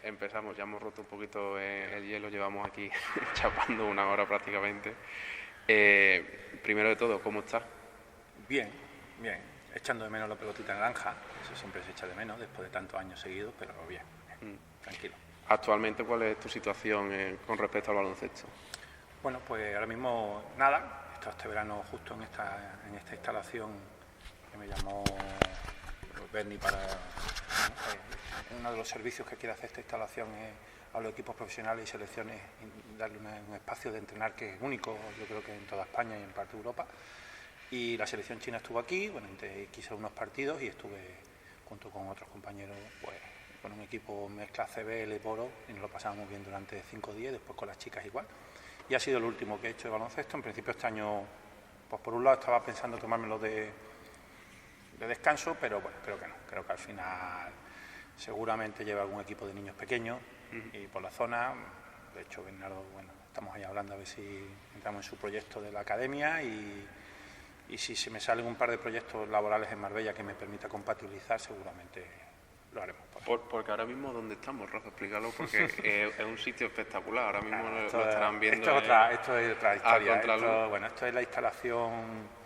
Empezamos, ya hemos roto un poquito el hielo, llevamos aquí chapando una hora prácticamente. Primero de todo, ¿cómo estás? Bien, bien. Echando de menos la pelotita naranja, eso siempre se echa de menos después de tantos años seguidos, pero bien, tranquilo. Actualmente, ¿cuál es tu situación con respecto al baloncesto? Bueno, pues ahora mismo nada. He estado este verano justo en esta instalación que me llamó Berni para... uno de los servicios que quiere hacer esta instalación es a los equipos profesionales y selecciones darle un espacio de entrenar que es único, yo creo que en toda España y en parte de Europa. Y la selección china estuvo aquí, bueno, quise unos partidos y estuve junto con otros compañeros pues con un equipo mezcla CBL y Boro y nos lo pasábamos bien durante 5 días, después con las chicas igual. Y ha sido el último que he hecho de baloncesto. En principio este año, pues por un lado estaba pensando tomármelo de descanso, pero bueno, creo que no. Creo que al final seguramente lleva algún equipo de niños pequeños y por la zona. De hecho, Bernardo, bueno, estamos ahí hablando a ver si entramos en su proyecto de la academia y si se me salen un par de proyectos laborales en Marbella que me permita compatibilizar, seguramente lo haremos. Porque ahora mismo, ¿dónde estamos, Rafa? Explícalo, porque es un sitio espectacular. Ahora mismo lo estarán viendo. Esto es otra historia. Esto es la instalación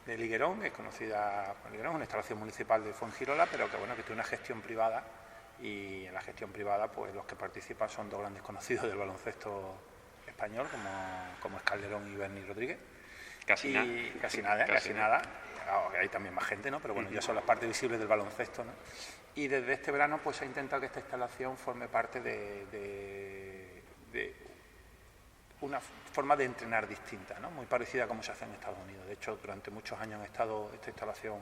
de Liguerón, que es conocida por Liguerón, una instalación municipal de Fuengirola, pero que bueno, que tiene una gestión privada, y en la gestión privada pues los que participan son dos grandes conocidos del baloncesto español, como es Calderón y Berni Rodríguez. Casi nada. Hay también más gente, ¿no? Pero bueno, ya son las partes visibles del baloncesto, ¿no? Y desde este verano pues se ha intentado que esta instalación forme parte de una forma de entrenar distinta, ¿no? Muy parecida a como se hace en Estados Unidos. De hecho, durante muchos años ha estado esta instalación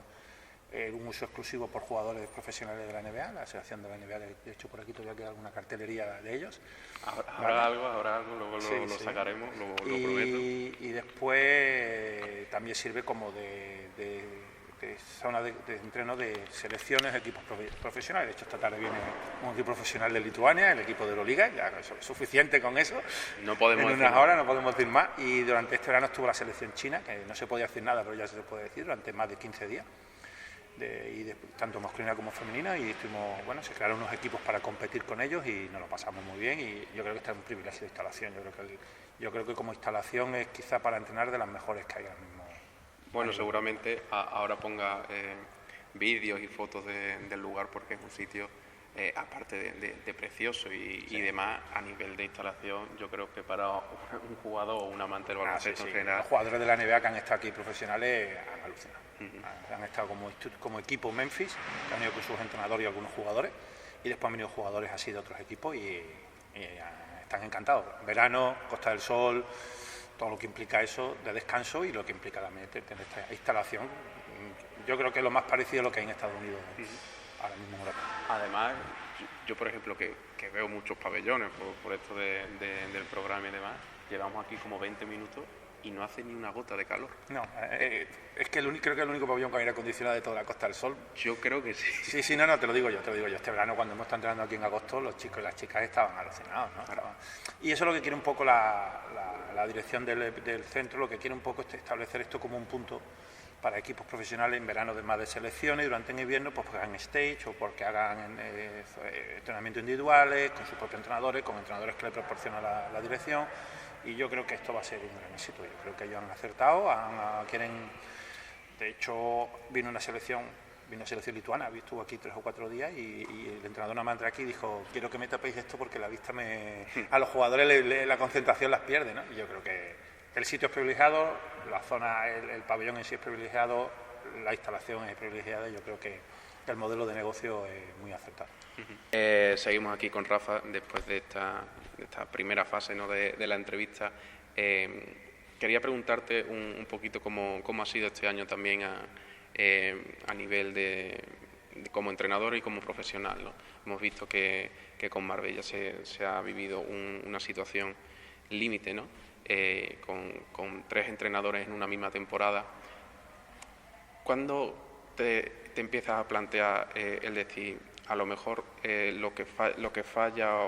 un uso exclusivo por jugadores profesionales de la NBA, la selección de la NBA, de hecho por aquí todavía queda alguna cartelería de ellos. Habrá algo, luego lo sacaremos, lo prometo. Y después también sirve como de zona de entreno de selecciones, equipos profesionales. De hecho, esta tarde viene un equipo profesional de Lituania, el equipo de Euroliga, ya eso es suficiente con eso. No podemos en unas horas no podemos decir más. Y durante este verano estuvo la selección china, que no se podía decir nada, pero ya se puede decir, durante más de 15 días. Tanto masculina como femenina, y se crearon unos equipos para competir con ellos y nos lo pasamos muy bien, y yo creo que este es un privilegio de instalación. Yo creo que como instalación es quizá para entrenar de las mejores que hay ahora mismo. Bueno, seguramente ahora ponga vídeos y fotos del lugar, porque es un sitio, aparte de precioso y demás, a nivel de instalación, yo creo que para un jugador o un amante del baloncesto en general. Los jugadores de la NBA que han estado aquí profesionales han alucinado. Han estado como equipo Memphis, que han venido con sus entrenadores y algunos jugadores, y después han venido jugadores así de otros equipos y están encantados. Verano, Costa del Sol, todo lo que implica eso de descanso y lo que implica también tener esta instalación. Yo creo que es lo más parecido a lo que hay en Estados Unidos ahora mismo en Europa. Además, yo por ejemplo, que veo muchos pabellones por esto del programa y demás, llevamos aquí como 20 minutos y no hace ni una gota de calor. No, es que creo que es el único pabellón con aire acondicionado de toda la Costa del Sol. Yo creo que sí. Sí, no, te lo digo yo. Este verano, cuando hemos estado entrenando aquí en agosto, los chicos y las chicas estaban alucinados, ¿no? Y eso es lo que quiere un poco la dirección del centro, lo que quiere un poco es establecer esto como un punto para equipos profesionales en verano, además de selecciones, y durante el invierno pues hagan stage o porque hagan entrenamientos individuales con sus propios entrenadores, con entrenadores que le proporcionan la dirección. Y yo creo que esto va a ser un gran éxito. Yo creo que ellos han acertado, de hecho vino una selección lituana, estuvo aquí 3 o 4 días y el entrenador nada más entró aquí y dijo: quiero que me tapéis esto porque la vista a los jugadores la concentración las pierde, ¿no? Y yo creo que el sitio es privilegiado, la zona, el pabellón en sí es privilegiado, la instalación es privilegiada, y yo creo que el modelo de negocio es muy acertado. Seguimos aquí con Rafa después de esta primera fase, ¿no?, de la entrevista. Quería preguntarte un poquito cómo ha sido este año también a nivel de como entrenador y como profesional, ¿no? Hemos visto que con Marbella se ha vivido una situación límite, ¿no? Con 3 entrenadores en una misma temporada. ¿Cuándo te empiezas a plantear el decir, a lo mejor lo que falla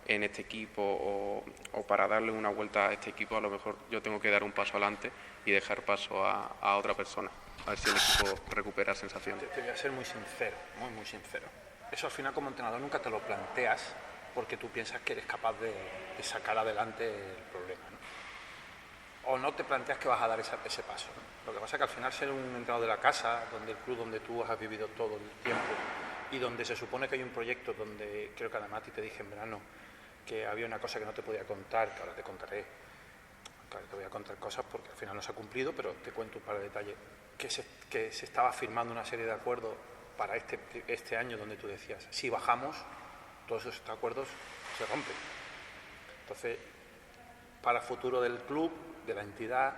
en este equipo o para darle una vuelta a este equipo, a lo mejor yo tengo que dar un paso adelante y dejar paso a otra persona, a ver si el equipo recupera sensaciones? Te voy a ser muy sincero, muy sincero. eso al final como entrenador nunca te lo planteas porque tú piensas que eres capaz de sacar adelante el problema, ¿no? O no te planteas que vas a dar ese paso, ¿no? Lo que pasa es que al final ser un entrenador de la casa, donde el club donde tú has vivido todo el tiempo y donde se supone que hay un proyecto donde, creo que además a ti te dije en verano que había una cosa que no te podía contar, que ahora te contaré. Claro, te voy a contar cosas porque al final no se ha cumplido, pero te cuento un par de detalles. Que se estaba firmando una serie de acuerdos para este año donde tú decías, si bajamos, todos esos acuerdos se rompen. Entonces, para el futuro del club, de la entidad,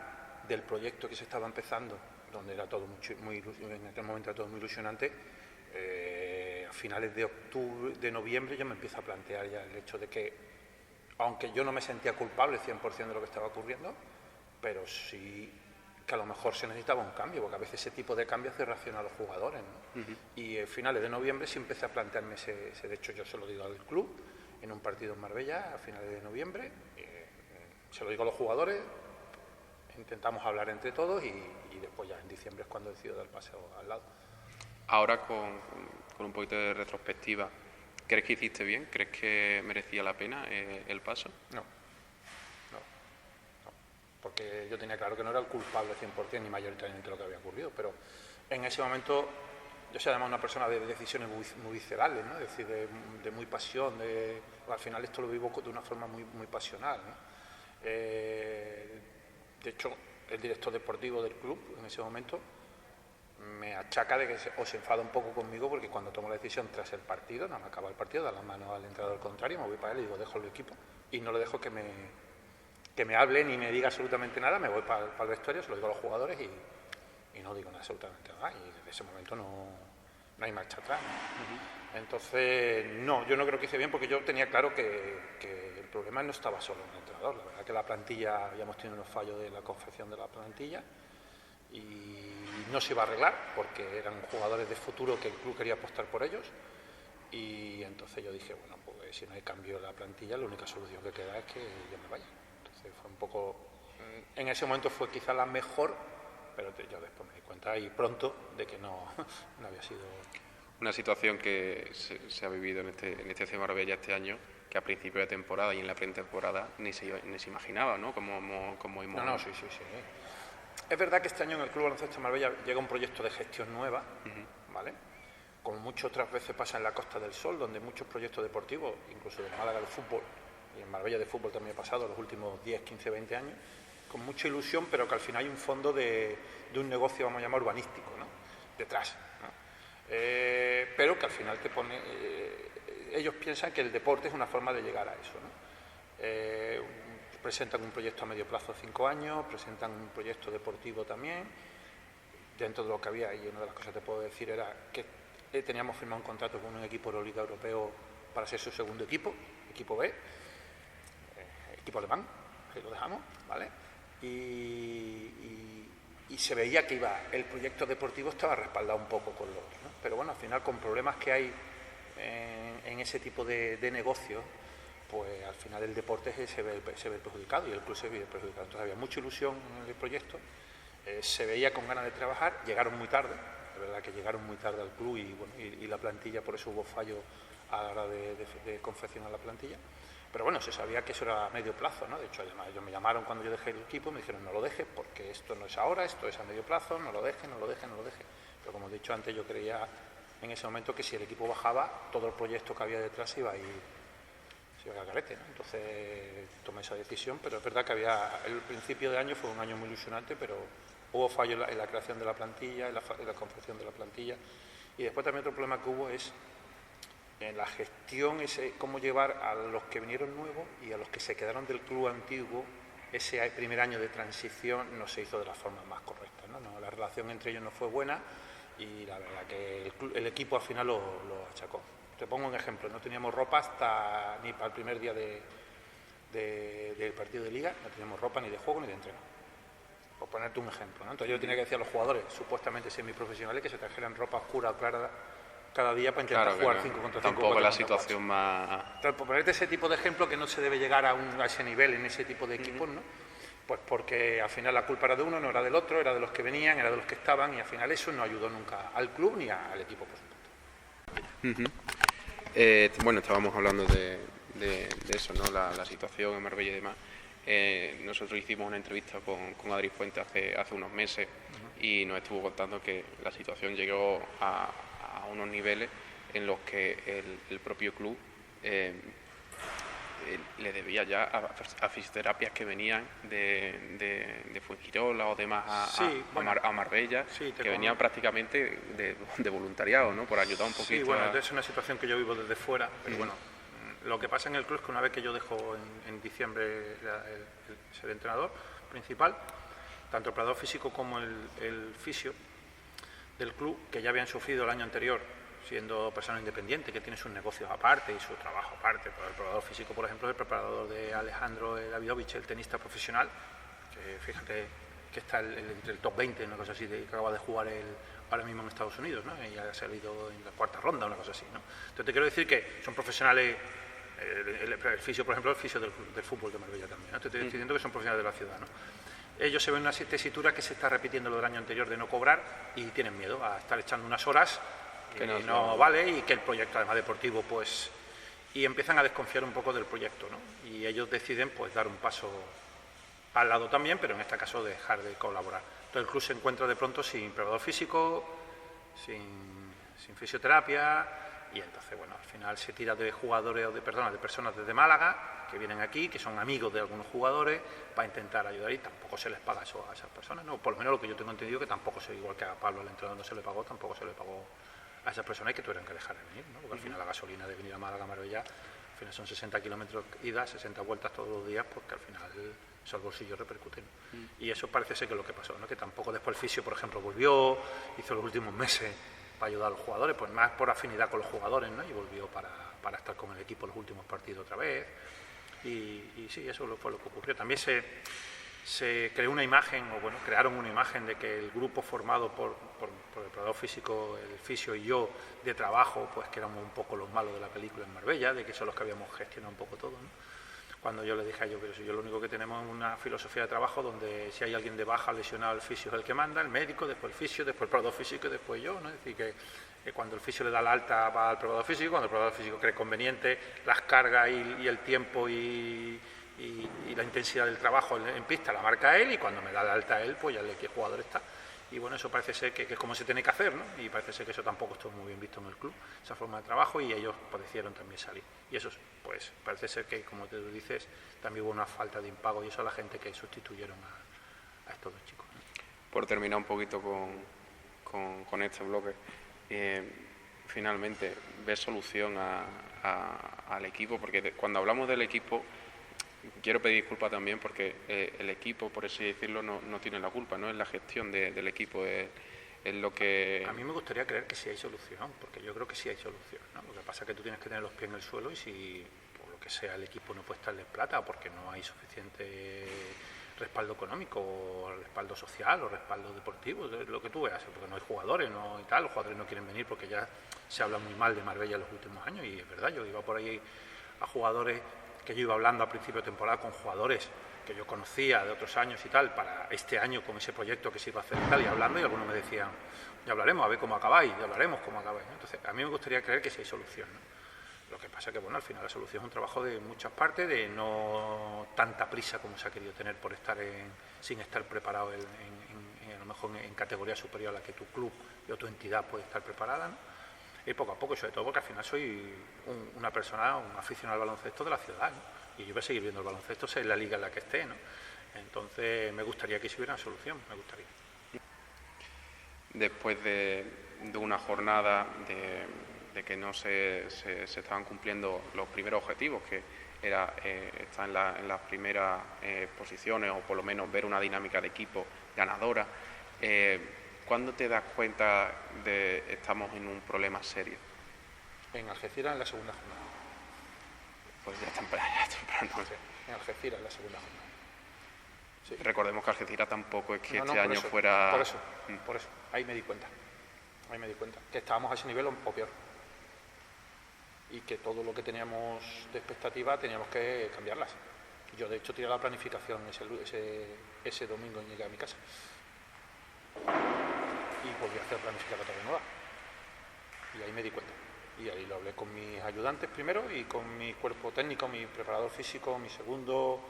del proyecto que se estaba empezando, donde era todo en aquel momento era todo muy ilusionante, a finales de noviembre yo me empiezo a plantear ya el hecho de que, aunque yo no me sentía culpable 100% de lo que estaba ocurriendo, pero sí que a lo mejor se necesitaba un cambio, porque a veces ese tipo de cambio hace reaccionar a los jugadores, ¿no? Y a finales de noviembre sí empecé a plantearme ese de hecho yo se lo digo al club en un partido en Marbella a finales de noviembre, se lo digo a los jugadores, intentamos hablar entre todos y después ya en diciembre es cuando decido dar el paseo al lado. Ahora con un poquito de retrospectiva, ¿crees que hiciste bien? ¿Crees que merecía la pena el paso? No, porque yo tenía claro que no era el culpable 100% ni mayoritariamente lo que había ocurrido, pero en ese momento yo soy además una persona de decisiones muy viscerales, ¿no? Es decir, de muy pasión, al final esto lo vivo de una forma muy pasional, ¿no? De hecho, el director deportivo del club en ese momento me achaca de que se enfada un poco conmigo porque cuando tomo la decisión tras el partido, no me acaba el partido, da la mano al entrenador contrario, me voy para él y digo, dejo el equipo y no le dejo que me hable ni me diga absolutamente nada, me voy para el vestuario, se lo digo a los jugadores y no digo absolutamente nada y desde ese momento no hay marcha atrás, ¿no? Entonces, no, yo no creo que hice bien porque yo tenía claro que el problema no estaba solo en el entrenador, la verdad que la plantilla, habíamos tenido unos fallos de la confección de la plantilla y no se iba a arreglar porque eran jugadores de futuro que el club quería apostar por ellos y entonces yo dije, bueno, pues si no hay cambio en la plantilla, la única solución que queda es que yo me vaya. Entonces fue un poco, en ese momento fue quizá la mejor, pero yo después me di cuenta y pronto de que no había sido... Una situación que se ha vivido en este FC Marbella este año, que a principio de temporada y en la pretemporada ni se imaginaba, ¿no? No, sí. Es verdad que este año en el Club Baloncesto Marbella llega un proyecto de gestión nueva, ¿vale? Como muchas otras veces pasa en la Costa del Sol, donde muchos proyectos deportivos, incluso de Málaga de fútbol, y en Marbella de fútbol también ha pasado los últimos 10, 15, 20 años, con mucha ilusión, pero que al final hay un fondo de un negocio, vamos a llamar, urbanístico, ¿no? Detrás, ¿no? Pero que al final te pone... ellos piensan que el deporte es una forma de llegar a eso, ¿no? Presentan un proyecto a medio plazo 5 años, presentan un proyecto deportivo también, dentro de lo que había, y una de las cosas que te puedo decir era que teníamos firmado un contrato con un equipo Euroliga europeo para ser su segundo equipo B, equipo alemán, que lo dejamos, ¿vale? Y se veía que el proyecto deportivo estaba respaldado un poco con lo otro, ¿no? Pero bueno, al final con problemas que hay en ese tipo de negocios, pues al final el deporte se ve perjudicado y el club se ve perjudicado. Entonces había mucha ilusión en el proyecto, se veía con ganas de trabajar, llegaron muy tarde, la verdad que llegaron muy tarde al club y la plantilla, por eso hubo fallo a la hora de confeccionar la plantilla. Pero bueno, se sabía que eso era a medio plazo, ¿no? De hecho, además, ellos me llamaron cuando yo dejé el equipo, me dijeron, no lo dejes porque esto no es ahora, esto es a medio plazo, no lo dejes. Pero como he dicho antes, yo creía en ese momento que si el equipo bajaba, todo el proyecto que había detrás se iba a al garete, ¿no? Entonces tomé esa decisión, pero es verdad que el principio de año fue un año muy ilusionante, pero hubo fallos en la creación de la plantilla, en la confección de la plantilla, y después también otro problema que hubo es en la gestión, cómo llevar a los que vinieron nuevos y a los que se quedaron del club antiguo. Ese primer año de transición no se hizo de la forma más correcta, ¿no? La relación entre ellos no fue buena y la verdad que el equipo al final lo achacó. Te pongo un ejemplo, no teníamos ropa ni para el primer día del partido de liga, no teníamos ropa ni de juego ni de entreno, por ponerte un ejemplo, ¿no? Entonces yo tenía que decir a los jugadores, supuestamente semiprofesionales, que se trajeran ropa oscura o clara cada día para intentar jugar 5 contra 5. Tampoco la situación más... Entonces, por ponerte ese tipo de ejemplo, que no se debe llegar a ese nivel en ese tipo de equipos, ¿no? Pues porque al final la culpa era de uno, no era del otro, era de los que venían, era de los que estaban, y al final eso no ayudó nunca al club ni al equipo, por supuesto. Bueno, estábamos hablando de eso, ¿no? La situación en Marbella y demás. Nosotros hicimos una entrevista con Adri Fuentes hace unos meses y nos estuvo contando que la situación llegó a unos niveles en los que el propio club le debía ya a fisioterapias que venían de Fuengirola o demás a Marbella, que venían prácticamente de voluntariado, ¿no? Por ayudar un poquito. Sí, bueno, es una situación que yo vivo desde fuera, pero bueno, lo que pasa en el club es que una vez que yo dejo en diciembre ser entrenador principal, tanto el preparador físico como el fisio del club, que ya habían sufrido el año anterior siendo persona independiente, que tiene sus negocios aparte y su trabajo aparte. Pero el preparador físico, por ejemplo, es el preparador de Alejandro Davidovich, el tenista profesional, que fíjate que está entre el top 20, una cosa así, que acaba de jugar ahora mismo en Estados Unidos, ¿no? Y ha salido en la cuarta ronda, una cosa así, ¿no? Entonces te quiero decir que son profesionales, el fisio, por ejemplo, el fisio del fútbol de Marbella también, ¿no? Te estoy diciendo que son profesionales de la ciudad, ¿no? Ellos se ven en una tesitura que se está repitiendo lo del año anterior de no cobrar y tienen miedo a estar echando unas horas que no vale, y que el proyecto, además deportivo, pues... Y empiezan a desconfiar un poco del proyecto, ¿no? Y ellos deciden, pues, dar un paso al lado también, pero en este caso dejar de colaborar. Entonces el club se encuentra de pronto sin preparador físico, sin fisioterapia, y entonces, bueno, al final se tira de jugadores, de personas desde Málaga, que vienen aquí, que son amigos de algunos jugadores, para intentar ayudar, y tampoco se les paga eso a esas personas, ¿no? Por lo menos lo que yo tengo entendido, que tampoco se, igual que a Pablo, el entrenador, no se le pagó, tampoco se le pagó a esas personas, y que tuvieran que dejar de venir, ¿no? Porque al final la gasolina de venir a Málaga, Marbella, al final son 60 kilómetros ida, 60 vueltas todos los días, porque al final esos bolsillos repercuten. Y eso parece ser que es lo que pasó, ¿no? Que tampoco después el fisio, por ejemplo, volvió, hizo los últimos meses para ayudar a los jugadores, pues más por afinidad con los jugadores, ¿no? Y volvió para estar con el equipo en los últimos partidos otra vez. Y sí, eso fue lo que ocurrió. También se creó una imagen, o bueno, crearon una imagen de que el grupo formado por el preparador físico, el fisio y yo, de trabajo, pues que éramos un poco los malos de la película en Marbella, de que son los que habíamos gestionado un poco todo, ¿no? Cuando yo le dije a ellos, pero si yo lo único que tenemos es una filosofía de trabajo donde si hay alguien de baja lesionado, el fisio es el que manda, el médico, después el fisio, después el preparador físico y después yo, ¿no? Es decir, que cuando el fisio le da la alta va al preparador físico, cuando el preparador físico cree conveniente, las cargas y el tiempo y la intensidad del trabajo en pista la marca él, y cuando me da la alta a él, pues ya el jugador está. Y bueno, eso parece ser que es como se tiene que hacer, ¿no? Y parece ser que eso tampoco estuvo muy bien visto en el club, esa forma de trabajo, y ellos pues decidieron también salir. Y eso, pues, parece ser que, como te dices, también hubo una falta de impago, y eso a la gente que sustituyeron a estos dos chicos, ¿no? Por terminar un poquito con este bloque, finalmente, ¿ves solución al equipo? Porque cuando hablamos del equipo, quiero pedir disculpas también porque el equipo, por así decirlo, no tiene la culpa, no es la gestión del equipo, es lo que... A mí me gustaría creer que sí hay solución, porque yo creo que sí hay solución, ¿no? Lo que pasa es que tú tienes que tener los pies en el suelo, y si por lo que sea el equipo no puede estarle plata, o porque no hay suficiente respaldo económico, o respaldo social, o respaldo deportivo, lo que tú veas, porque no hay jugadores, no y tal, los jugadores no quieren venir porque ya se habla muy mal de Marbella en los últimos años, y es verdad, yo iba por ahí a jugadores, que yo iba hablando a principio de temporada con jugadores que yo conocía de otros años y tal, para este año con ese proyecto que se iba a hacer y tal, y hablando, y algunos me decían, ya hablaremos, a ver cómo acabáis, ya hablaremos cómo acabáis, ¿no? Entonces, a mí me gustaría creer que sí hay solución, ¿no? Lo que pasa es que, bueno, al final la solución es un trabajo de muchas partes, de no tanta prisa como se ha querido tener por estar sin estar preparado a lo mejor en categoría superior a la que tu club o tu entidad puede estar preparada, ¿no? Y poco a poco, y sobre todo porque al final soy una persona, un aficionado al baloncesto de la ciudad, ¿no? Y yo voy a seguir viendo el baloncesto, sea en la liga en la que esté, ¿no? Entonces me gustaría que si hubiera una solución, me gustaría. Después de una jornada de que no se estaban cumpliendo los primeros objetivos, que era estar en las primeras posiciones, o por lo menos ver una dinámica de equipo ganadora, ¿cuándo te das cuenta de que estamos en un problema serio? En Algeciras, en la segunda jornada. Pues ya temprano. Sí, en Algeciras, en la segunda jornada. Sí. Recordemos que Algeciras tampoco es que este año eso, fuera... Por eso, ahí me di cuenta. Que estábamos a ese nivel o peor. Y que todo lo que teníamos de expectativa teníamos que cambiarlas. Yo, de hecho, tiré la planificación ese domingo en llegar a mi casa. Y volví a hacer planificatoria nueva. Y ahí me di cuenta. Y ahí lo hablé con mis ayudantes primero y con mi cuerpo técnico, mi preparador físico, mi segundo,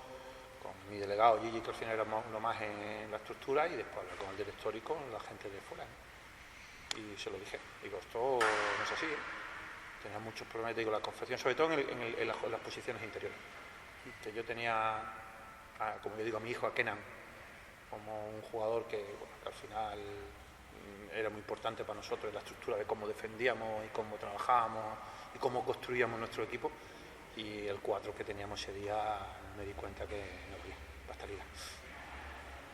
con mi delegado Gigi, que al final era uno más en la estructura, y después hablé con el director y con la gente de fuera, ¿no? Y se lo dije, digo, esto no es así, ¿eh? Tenía muchos problemas, digo, la confección, sobre todo en las posiciones interiores. Que yo tenía, como yo digo, a mi hijo, a Kenan, como un jugador que, bueno, que al final era muy importante para nosotros en la estructura de cómo defendíamos y cómo trabajábamos y cómo construíamos nuestro equipo, y el 4 que teníamos ese día me di cuenta que no valía para esta liga,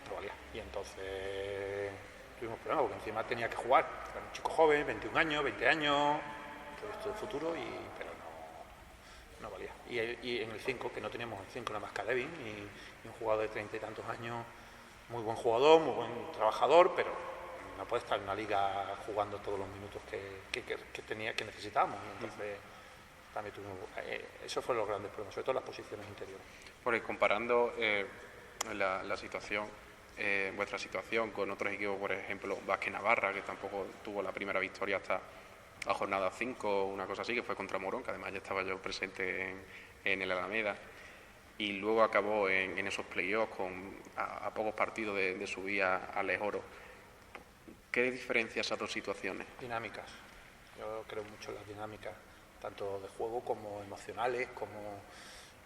no valía, y entonces tuvimos problemas porque encima tenía que jugar, era un chico joven, 21 años, 20 años, todo esto de futuro, pero no valía. Y en el 5, que no teníamos el 5 nada más que a Devin, y un jugador de 30 y tantos años, muy buen jugador, muy buen trabajador, pero no puede estar en una liga jugando todos los minutos que necesitábamos. Entonces, también tuvimos, esos fueron los grandes problemas, sobre todo las posiciones interiores. Porque comparando la situación, vuestra situación con otros equipos, por ejemplo, Vázquez Navarra, que tampoco tuvo la primera victoria hasta la jornada 5, una cosa así, que fue contra Morón, que además ya estaba yo presente en el Alameda, y luego acabó en esos playoffs a pocos partidos de subir al Oro. ¿Qué diferencia esas dos situaciones? Dinámicas. Yo creo mucho en las dinámicas, tanto de juego como emocionales, como...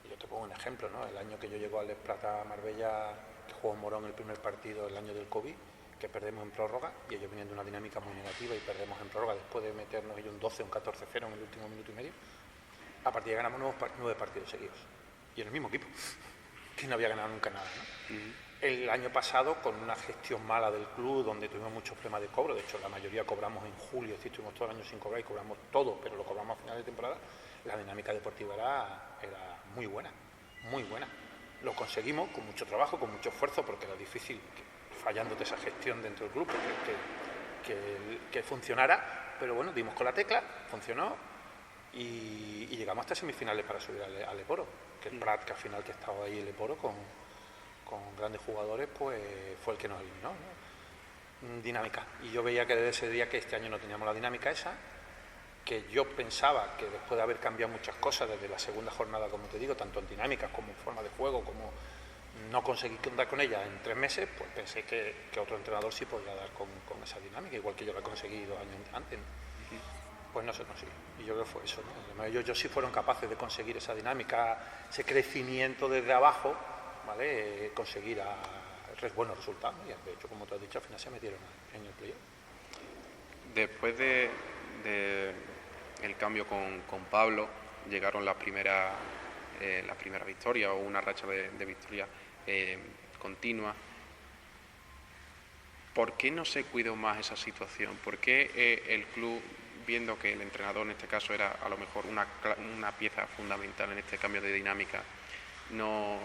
Yo te pongo un ejemplo, ¿no? El año que yo llego al Les Plata Marbella, que jugó Morón el primer partido, el año del COVID, que perdemos en prórroga, y ellos venían de una dinámica muy negativa y perdemos en prórroga después de meternos ellos un 12, un 14-0 en el último minuto y medio. A partir de ganamos 9 partidos seguidos, y en el mismo equipo, que no había ganado nunca nada, ¿no? El año pasado, con una gestión mala del club, donde tuvimos muchos problemas de cobro, de hecho la mayoría cobramos en julio, es decir, estuvimos todo el año sin cobrar y cobramos todo, pero lo cobramos a final de temporada. La dinámica deportiva era muy buena, muy buena. Lo conseguimos con mucho trabajo, con mucho esfuerzo, porque era difícil, fallándote esa gestión dentro del club, que funcionara, pero bueno, dimos con la tecla, funcionó, y llegamos hasta semifinales para subir al Leporo, que el Prat, que al final que estaba ahí el Leporo con grandes jugadores, pues fue el que nos eliminó, ¿no? Dinámica. Y yo veía que desde ese día, que este año no teníamos la dinámica esa, que yo pensaba que después de haber cambiado muchas cosas desde la segunda jornada, como te digo, tanto en dinámicas como en forma de juego, como no conseguí andar con ella en 3 meses, pues pensé que otro entrenador sí podía dar con esa dinámica, igual que yo la conseguí 2 años antes, ¿no? Pues no sé, no sé. Y yo creo que fue eso, ¿no? Además, ellos sí fueron capaces de conseguir esa dinámica, ese crecimiento desde abajo, ¿vale? Conseguir buenos resultados, y de hecho, como te has dicho, al final se metieron en el playoff. Después de el cambio con Pablo, llegaron las primeras victorias, o una racha de victorias continua. ¿Por qué no se cuidó más esa situación? ¿Por qué el club, viendo que el entrenador en este caso era a lo mejor una pieza fundamental en este cambio de dinámica, no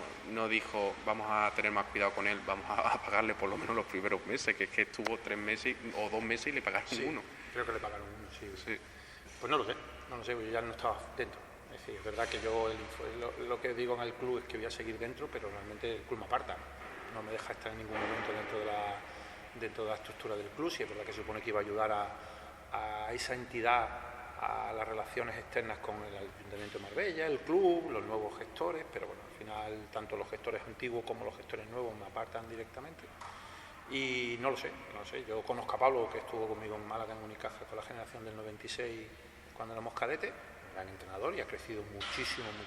dijo, vamos a tener más cuidado con él, vamos a pagarle por lo menos los primeros meses, que es que estuvo 3 meses o 2 meses y le pagaron uno? Creo que le pagaron uno, sí. Pues no lo sé, yo ya no estaba dentro. Es decir, es verdad que yo lo que digo en el club es que voy a seguir dentro, pero realmente el club me aparta, no me deja estar en ningún momento dentro de la estructura del club. Sí, es verdad que se supone que iba a ayudar a esa entidad, a las relaciones externas con el Ayuntamiento de Marbella, el club, los nuevos gestores, pero bueno, al final tanto los gestores antiguos como los gestores nuevos me apartan directamente. Y no lo sé, yo conozco a Pablo, que estuvo conmigo en Málaga, en Unicaja, con la generación del 96, cuando éramos cadetes, un gran entrenador, y ha crecido muchísimo en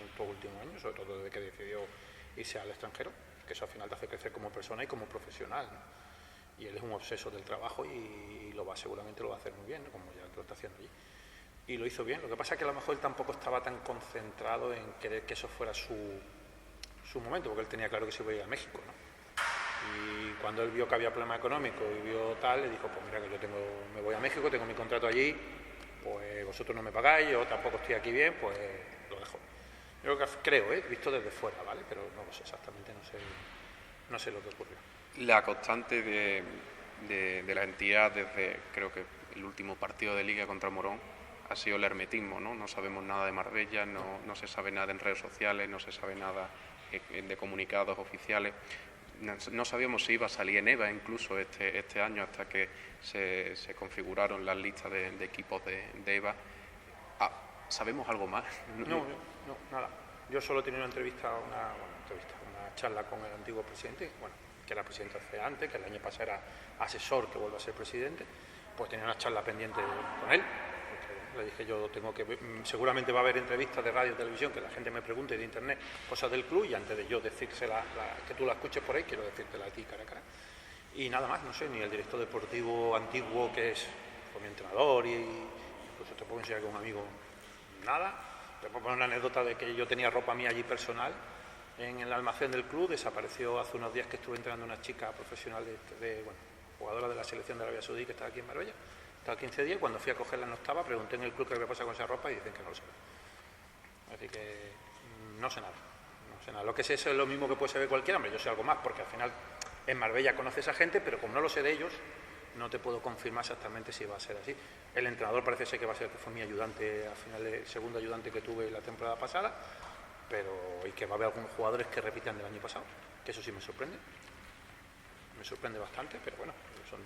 estos últimos años, sobre todo desde que decidió irse al extranjero, que eso al final te hace crecer como persona y como profesional, ¿no? Y él es un obseso del trabajo y seguramente lo va a hacer muy bien, ¿no? Como ya lo está haciendo allí. Y lo hizo bien. Lo que pasa es que a lo mejor él tampoco estaba tan concentrado en querer que eso fuera su momento, porque él tenía claro que se iba a ir a México, ¿no? Y cuando él vio que había problema económico y vio tal, le dijo, pues mira, que yo me voy a México, tengo mi contrato allí, pues vosotros no me pagáis, yo tampoco estoy aquí bien, pues lo dejo. Yo creo, visto desde fuera, ¿vale? Pero no lo sé exactamente, no sé lo que ocurrió. La constante de la entidad desde, creo que el último partido de Liga contra Morón, ha sido el hermetismo, ¿no? No sabemos nada de Marbella, no se sabe nada en redes sociales, no se sabe nada de comunicados oficiales. No sabíamos si iba a salir en EVA incluso este año, hasta que se configuraron las listas de equipos de EVA. ¿Sabemos algo más? No, nada. Yo solo he tenido una charla con el antiguo presidente, bueno, que era presidente hace antes, que el año pasado era asesor, que vuelve a ser presidente, pues tenía una charla pendiente con él. Le dije, yo tengo que, seguramente va a haber entrevistas de radio y televisión que la gente me pregunte de internet cosas del club, y antes de yo decírsela, que tú la escuches por ahí, quiero decírtela a ti cara a cara. Y nada más, no sé, ni el director deportivo antiguo, que fue mi entrenador, y incluso te puedo enseñar que un amigo, nada. Te puedo poner una anécdota de que yo tenía ropa mía allí personal en el almacén del club, desapareció hace unos días que estuve entrenando una chica profesional, jugadora de la selección de Arabia Saudí, que estaba aquí en Marbella. Estaba 15 días, cuando fui a cogerla no estaba, pregunté en el club qué había pasado con esa ropa y dicen que no lo saben. Así que no sé nada. Lo que sé es lo mismo que puede saber cualquiera, hombre, yo sé algo más, porque al final en Marbella conoce a esa gente, pero como no lo sé de ellos, no te puedo confirmar exactamente si va a ser así. El entrenador parece ser que va a ser, que fue mi ayudante, al final el segundo ayudante que tuve la temporada pasada, y que va a haber algunos jugadores que repitan del año pasado, que eso sí me sorprende bastante, pero bueno, son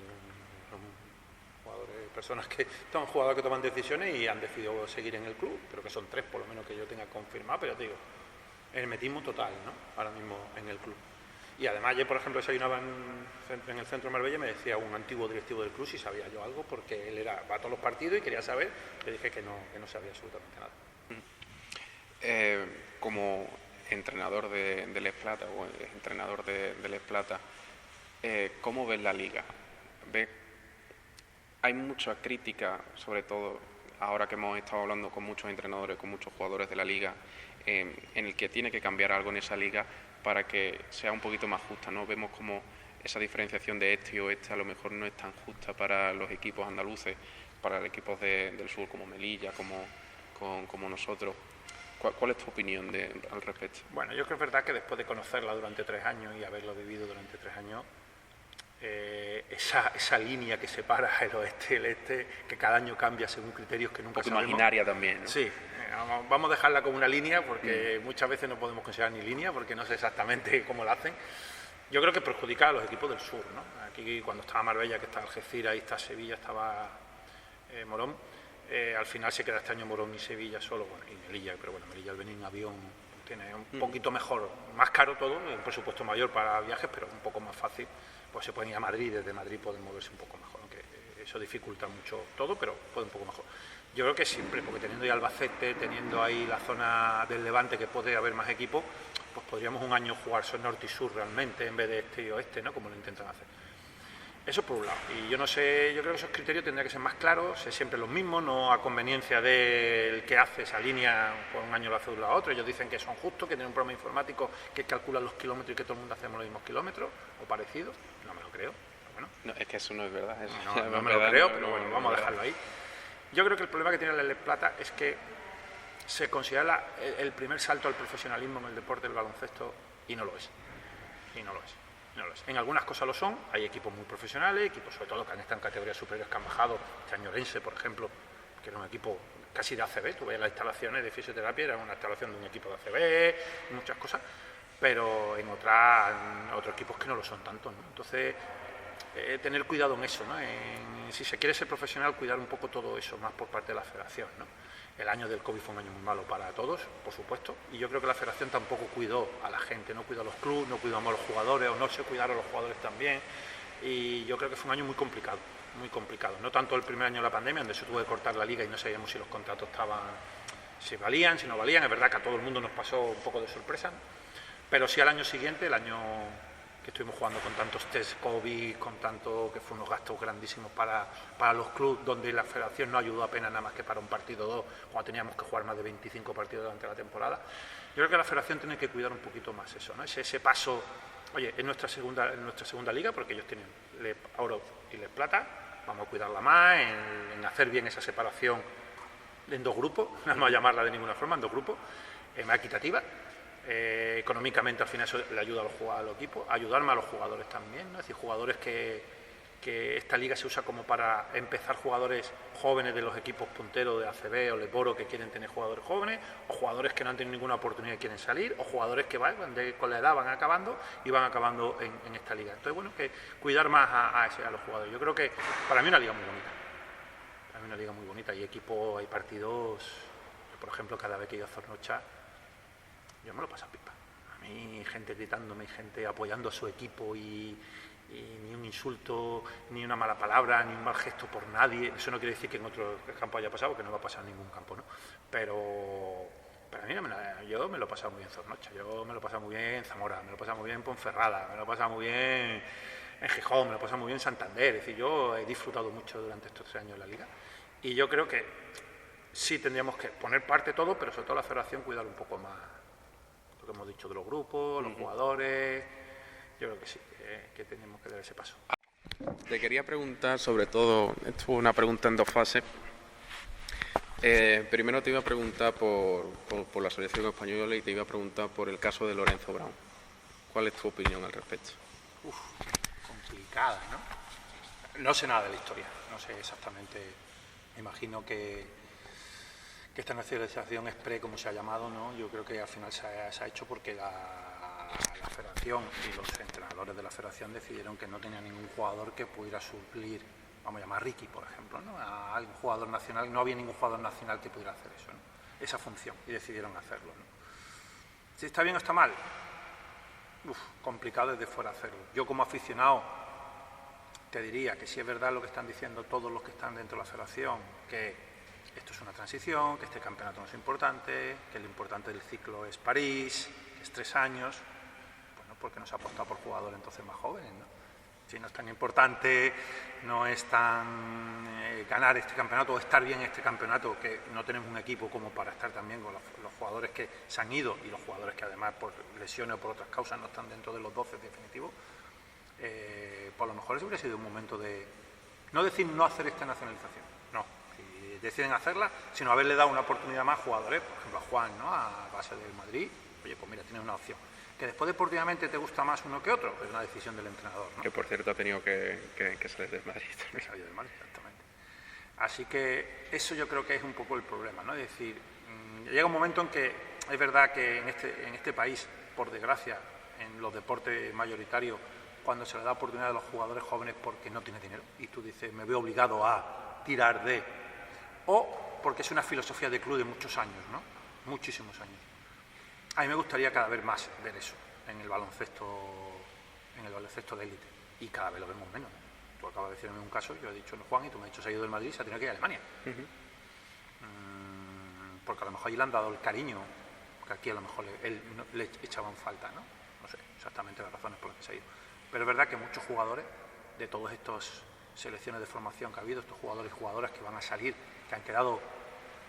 personas que toman decisiones y han decidido seguir en el club, pero que son 3 por lo menos que yo tenga confirmado, pero te digo, hermetismo total, ¿no? Ahora mismo en el club. Y además ayer, por ejemplo, desayunaba en el centro de Marbella y me decía un antiguo directivo del club si sabía yo algo, porque él va a todos los partidos y quería saber. Le dije que no sabía absolutamente nada. Como entrenador de Les Plata o entrenador de Les Plata, ¿cómo ves la liga? Hay mucha crítica, sobre todo ahora que hemos estado hablando con muchos entrenadores, con muchos jugadores de la liga, en el que tiene que cambiar algo en esa liga para que sea un poquito más justa, ¿no? Vemos como esa diferenciación de este y oeste a lo mejor no es tan justa para los equipos andaluces, para los equipos del sur como Melilla, como nosotros. ¿Cuál es tu opinión al respecto? Bueno, yo creo que es verdad que después de conocerla durante 3 años y haberlo vivido durante 3 años, esa línea que separa el oeste y el este, que cada año cambia según criterios que nunca sabemos. Imaginaria también, ¿no? Sí, vamos a dejarla como una línea, porque muchas veces no podemos considerar ni línea, porque no sé exactamente cómo la hacen. Yo creo que perjudica a los equipos del sur, ¿no? Aquí cuando estaba Marbella, que está Algeciras, ahí está Sevilla, estaba Morón, al final se queda este año Morón y Sevilla solo, bueno, y Melilla, pero bueno, Melilla al venir en avión tiene un poquito mejor, más caro todo, un presupuesto mayor para viajes, pero un poco más fácil, pues se pueden ir a Madrid, desde Madrid pueden moverse un poco mejor, aunque eso dificulta mucho todo, pero puede un poco mejor. Yo creo que siempre, porque teniendo ahí Albacete, teniendo ahí la zona del Levante, que puede haber más equipos, pues podríamos un año jugar norte y sur realmente, en vez de este y oeste, ¿no? Como lo intentan hacer. Eso por un lado. Y yo no sé, yo creo que esos criterios tendrían que ser más claros, ser siempre los mismos, no a conveniencia del que hace esa línea, pues un año lo hace de un lado a otro. Ellos dicen que son justos, que tienen un programa informático que calcula los kilómetros y que todo el mundo hacemos los mismos kilómetros, o parecidos. No me lo creo. Bueno, no, es que eso no es verdad. No me lo creo, pero bueno, vamos a dejarlo ahí. Yo creo que el problema que tiene el Les Plata es que se considera el primer salto al profesionalismo en el deporte del baloncesto y no lo es. En algunas cosas lo son, hay equipos muy profesionales, equipos sobre todo que han estado en categorías superiores, que han bajado, este año Orense, por ejemplo, que era un equipo casi de ACB, tú veías las instalaciones de fisioterapia, era una instalación de un equipo de ACB, muchas cosas, pero en otros equipos que no lo son tanto, ¿no? Entonces, tener cuidado en eso, ¿no? Si se quiere ser profesional, cuidar un poco todo eso, más por parte de la federación, ¿no? El año del COVID fue un año muy malo para todos, por supuesto, y yo creo que la federación tampoco cuidó a la gente, no cuidó a los clubes, no cuidamos a los jugadores, o no se cuidaron a los jugadores también, y yo creo que fue un año muy complicado, no tanto el primer año de la pandemia, donde se tuvo que cortar la liga y no sabíamos si los contratos si valían, si no valían, es verdad que a todo el mundo nos pasó un poco de sorpresa, ¿no? Pero sí al año siguiente, el año que estuvimos jugando con tantos test COVID, con tanto que fue unos gastos grandísimos para los clubes, donde la federación no ayudó apenas nada más que para un partido o dos, cuando teníamos que jugar más de 25 partidos durante la temporada. Yo creo que la federación tiene que cuidar un poquito más eso, ¿no? Ese paso, oye, en nuestra segunda liga, porque ellos tienen oro y Les Plata, vamos a cuidarla más, en hacer bien esa separación en 2 grupos, no vamos a llamarla de ninguna forma, en 2 grupos, más equitativa. Económicamente al final eso le ayuda a los equipos, ayudarme a los jugadores también, ¿no? Es decir, jugadores que esta liga se usa como para empezar jugadores jóvenes de los equipos punteros de ACB o Leporo que quieren tener jugadores jóvenes, o jugadores que no han tenido ninguna oportunidad y quieren salir, o jugadores que con la edad van acabando y van acabando en esta liga. Entonces, bueno, que cuidar más a los jugadores. Yo creo que para mí una liga muy bonita. Para mí una liga muy bonita, hay equipos, hay partidos por ejemplo, cada vez que he ido a Zornocha, yo me lo paso a pipa. A mí, gente gritándome, gente apoyando a su equipo y ni un insulto, ni una mala palabra, ni un mal gesto por nadie. Eso no quiere decir que en otro campo haya pasado, porque no va a pasar en ningún campo, ¿no? Pero a mí yo me lo he pasado muy bien en Zornocha, yo me lo he pasado muy bien en Zamora, me lo he pasado muy bien en Ponferrada, me lo he pasado muy bien en Gijón, me lo he pasado muy bien en Santander. Es decir, yo he disfrutado mucho durante estos 3 años en la Liga y yo creo que sí tendríamos que poner parte todo, pero sobre todo la Federación cuidar un poco más lo que hemos dicho de los grupos, los jugadores. Yo creo que sí, que tenemos que dar ese paso. Te quería preguntar sobre todo, esto es una pregunta en 2 fases. Primero te iba a preguntar por la selección española y te iba a preguntar por el caso de Lorenzo Brown. ¿Cuál es tu opinión al respecto? Complicada, ¿no? No sé nada de la historia, no sé exactamente. Me imagino que esta nacionalización exprés, como se ha llamado, ¿no? Yo creo que al final se ha hecho porque la Federación y los entrenadores de la Federación decidieron que no tenía ningún jugador que pudiera suplir, vamos a llamar Ricky, por ejemplo, ¿no? A algún jugador nacional, no había ningún jugador nacional que pudiera hacer eso, ¿no? Esa función, y decidieron hacerlo, ¿no? Si está bien o está mal, complicado desde fuera hacerlo. Yo como aficionado te diría que si es verdad lo que están diciendo todos los que están dentro de la Federación, que esto es una transición, que este campeonato no es importante, que lo importante del ciclo es París, que es 3 años, bueno, porque no se ha apostado por jugadores entonces más jóvenes, ¿no? Si no es tan importante, no es tan ganar este campeonato o estar bien en este campeonato, que no tenemos un equipo como para estar también con los jugadores que se han ido y los jugadores que además por lesiones o por otras causas no están dentro de los 12 definitivos, pues a lo mejor ese hubiera sido un momento de no decir no hacer esta nacionalización, no, si deciden hacerla, sino haberle dado una oportunidad más a jugadores, por ejemplo a Juan, ¿no? A base del Madrid, oye, pues mira, tienes una opción. Que después deportivamente te gusta más uno que otro, es una decisión del entrenador, ¿no? Que por cierto ha tenido que salir del Madrid. Que salió del Madrid, exactamente. Así que eso yo creo que es un poco el problema, ¿no? Es decir, llega un momento en que es verdad que en este país, por desgracia, en los deportes mayoritarios, cuando se le da oportunidad a los jugadores jóvenes porque no tiene dinero, y tú dices, me veo obligado a tirar de... O porque es una filosofía de club de muchos años, ¿no? Muchísimos años. A mí me gustaría cada vez más ver eso en el baloncesto de élite, y cada vez lo vemos menos. Tú acabas de decirme un caso, yo he dicho Juan y tú me has dicho se ha ido del Madrid y se ha tenido que ir a Alemania. Porque a lo mejor allí le han dado el cariño que aquí a lo mejor le echaban falta, ¿no? No sé exactamente las razones por las que se ha ido. Pero es verdad que muchos jugadores de todas estas selecciones de formación que ha habido, estos jugadores y jugadoras que van a salir, que han quedado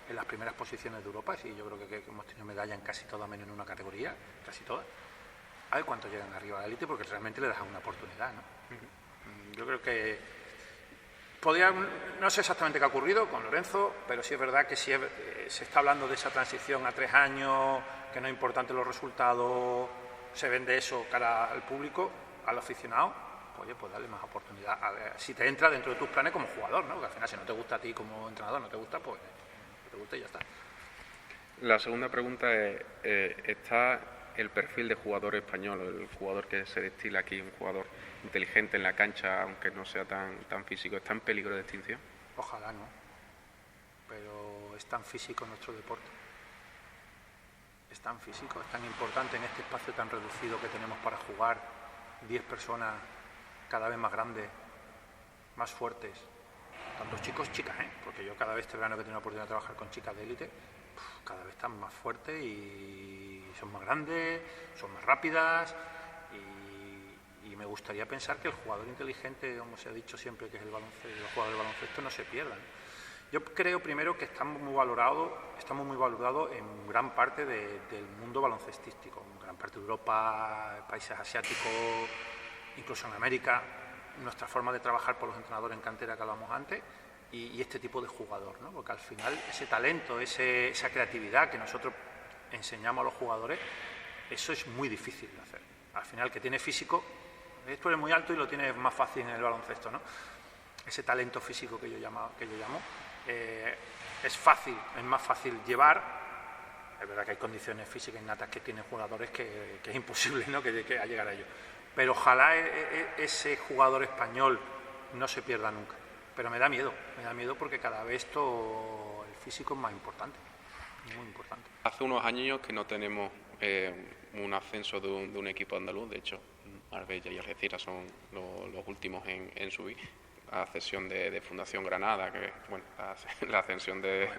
en las primeras posiciones de Europa, y yo creo que hemos tenido medalla en casi todas, menos en una categoría, casi todas. A ver cuántos llegan arriba a la élite, porque realmente le dejan una oportunidad, ¿no? Yo creo que no sé exactamente qué ha ocurrido con Lorenzo, pero sí es verdad que si se está hablando de esa transición a 3 años, que no es importante los resultados, se vende eso cara al público, al aficionado, oye, pues dale más oportunidad. A ver, si te entra dentro de tus planes como jugador, ¿no? Que al final si no te gusta a ti como entrenador, no te gusta, pues no te gusta y ya está. La segunda pregunta es, ¿está el perfil de jugador español, el jugador que se destila aquí, un jugador inteligente en la cancha, aunque no sea tan físico, está en peligro de extinción? Ojalá no, pero es tan físico nuestro deporte, es tan físico, es tan importante en este espacio tan reducido que tenemos para jugar, 10 personas cada vez más grandes, más fuertes, tanto chicos y chicas, porque yo cada vez este verano que he tenido la oportunidad de trabajar con chicas de élite, cada vez están más fuertes y son más grandes, son más rápidas, y me gustaría pensar que el jugador inteligente, como se ha dicho siempre, que es el jugador de baloncesto, no se pierdan. Yo creo primero que estamos muy valorados en gran parte del mundo baloncestístico, en gran parte de Europa, países asiáticos, incluso en América, nuestra forma de trabajar por los entrenadores en cantera que hablábamos antes, y este tipo de jugador, ¿no? Porque al final ese talento, esa creatividad que nosotros enseñamos a los jugadores, eso es muy difícil de hacer. Al final, que tiene físico, tú eres muy alto y lo tienes más fácil en el baloncesto, ¿no? Ese talento físico que yo llamo, es más fácil llevar. Es verdad que hay condiciones físicas innatas que tienen jugadores que es imposible, ¿no? que llegar a ello. Pero ojalá ese jugador español no se pierda nunca. Pero me da miedo porque cada vez el físico es más importante. muy importante. Hace unos años que no tenemos un ascenso de un equipo andaluz, de hecho, Marbella y Algeciras son los últimos en subir, a cesión de Fundación Granada, que bueno, la ascensión de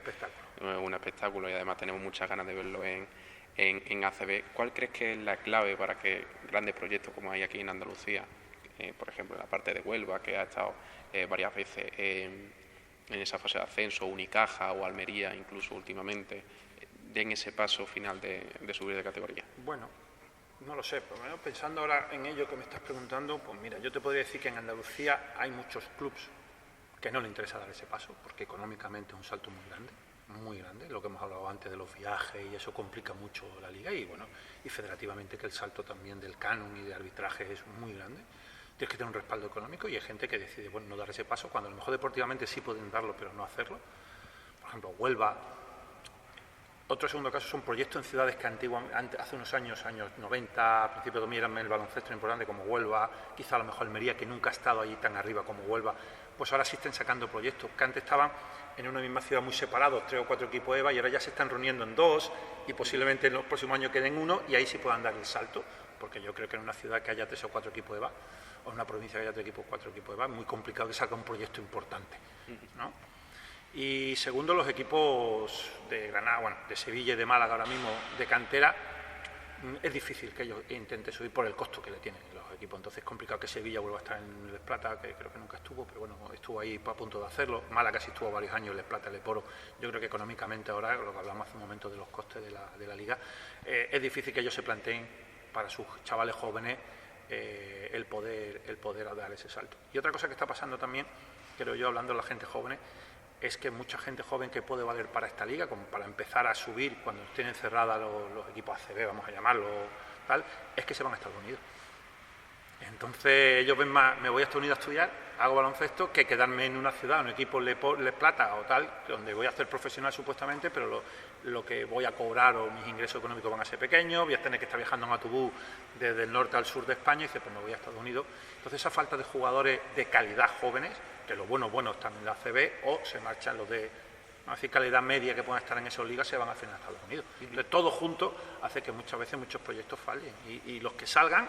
un espectáculo y además tenemos muchas ganas de verlo en ACB. ¿Cuál crees que es la clave para que grandes proyectos como hay aquí en Andalucía, por ejemplo en la parte de Huelva, que ha estado varias veces en esa fase de ascenso, Unicaja o Almería incluso últimamente, den ese paso final de subir de categoría? Bueno, no lo sé, pero pensando ahora en ello que me estás preguntando, pues mira, yo te podría decir que en Andalucía hay muchos clubes que no les interesa dar ese paso, porque económicamente es un salto muy grande, lo que hemos hablado antes de los viajes, y eso complica mucho la liga, y bueno, y federativamente que el salto también del canon y de arbitraje es muy grande. Tienes que tener un respaldo económico y hay gente que decide, bueno, no dar ese paso, cuando a lo mejor deportivamente sí pueden darlo, pero no hacerlo. Por ejemplo, Huelva. Otro segundo caso son proyectos en ciudades que antiguamente, hace unos años 90, a principios de 2000, eran el baloncesto importante, como Huelva, quizá a lo mejor Almería, que nunca ha estado allí tan arriba como Huelva, pues ahora sí están sacando proyectos que antes estaban en una misma ciudad muy separados, 3 o 4 equipos EVA, y ahora ya se están reuniendo en 2, y posiblemente en los próximos años queden 1, y ahí sí puedan dar el salto, porque yo creo que en una ciudad que haya 3 o 4 equipos EVA, o en una provincia que haya 3 o 4 equipos EVA, es muy complicado que salga un proyecto importante, ¿no? Y segundo, los equipos de Granada, bueno, de Sevilla y de Málaga ahora mismo, de cantera, es difícil que ellos intenten subir por el costo que le tienen los equipos. Entonces es complicado que Sevilla vuelva a estar en Les Plata, que creo que nunca estuvo, pero bueno, estuvo ahí a punto de hacerlo. Málaga sí estuvo varios años, Les Plata, Les Poro. Yo creo que económicamente ahora, lo que hablamos hace un momento de los costes de la liga, es difícil que ellos se planteen para sus chavales jóvenes el poder dar ese salto. Y otra cosa que está pasando también, creo yo, hablando de la gente joven, es que mucha gente joven que puede valer para esta liga, como para empezar a subir cuando estén cerradas los equipos ACB, vamos a llamarlo, tal, es que se van a Estados Unidos. Entonces ellos ven más, me voy a Estados Unidos a estudiar, hago baloncesto, que quedarme en una ciudad, un equipo Les Plata o tal, donde voy a ser profesional supuestamente, pero lo que voy a cobrar o mis ingresos económicos van a ser pequeños, voy a tener que estar viajando en autobús desde el norte al sur de España, y dice, pues me voy a Estados Unidos. Entonces esa falta de jugadores de calidad jóvenes, que los buenos están en la ACB, o se marchan los de, no decir calidad media que puedan estar en esas ligas, se van al final a Estados Unidos. Entonces todo junto hace que muchas veces muchos proyectos fallen, y los que salgan